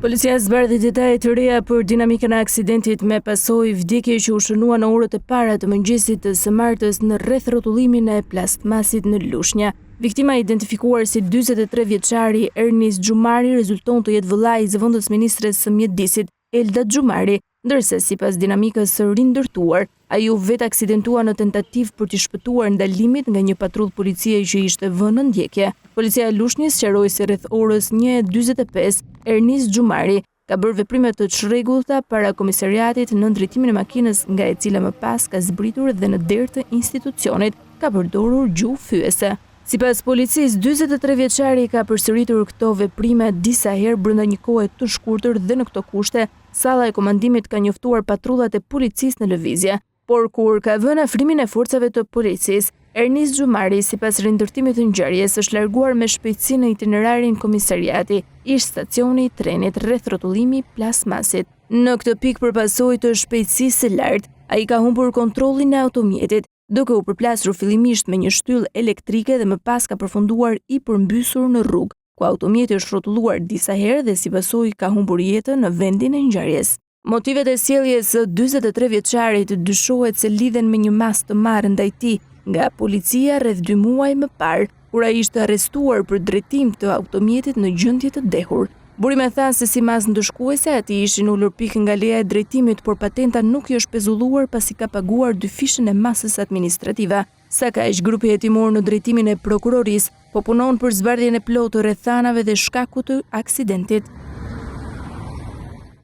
Policia zbardhi detaje të reja për dinamikën e aksidentit me pasojë vdekje që u shënua në orët e para të mëngjesit të së martës në rreth rrotullimin e plastmasit në Lushnja. Viktima identifikuar si 43 vjeçari Ernis Xhumari rezulton të jetë vëllai i zëvendës ministres së mjedisit Elda Xhumari, ndërsa sipas dinamikës së rindërtuar, ai u vetë aksidentua në tentativë për të shpëtuar ndalimit nga një patrull policie që ishte vënë në ndjekje. Policia e Lushnjës sqaroi se rreth orës 1:45 Ernis Xhumari ka bërë veprime të çrregullta para komisariatit në drejtimin e makinës nga e cila më pas ka zbritur dhe në derë të institucionit ka përdorur gjuhë fyese. Sipas policisë, 43 vjeçari ka përsëritur këto veprime disa herë brenda një kohe të shkurtër dhe në këto kushte, salla e komandimit ka njoftuar patrullat e policisë në lëvizje. Por kur ka vënë afrimin e forcave të policisë, Ernis Xhumari, sipas rindërtimit të ngjarjes, është larguar me shpejtësi në itinerarin komisariati, ish stacioni i trenit rreth rrotullimi plastmasit. Në këtë pikë për pasojë të shpejtësisë së lartë, ai ka humbur kontrollin e automjetit, duke u përplasur fillimisht me një shtyllë elektrike dhe më pas ka përfunduar i përmbysur në rrugë, ku automjeti është rrotulluar disa herë dhe si pasojë ka humbur jetën në vendin e ngjarjes. Motivet e sjelljes së 43 vjeçarit dyshohet se lidhen me një mas të marrë ndaj tij nga policia rreth 2 muaj më parë, kur ai ishte arrestuar për drejtim të automjetit në gjendje të dehur. Burime thanë se si mas ndëshkuese ati ishin ulur pikë nga leja e drejtimit, por patenta nuk i është pezulluar pasi ka paguar 2 fishën e masës administrative. Sa kaq, grupi hetimor në drejtimin e prokurorisë po punon për zbardhjen e plotë të rrethanave dhe shkakut të aksidentit.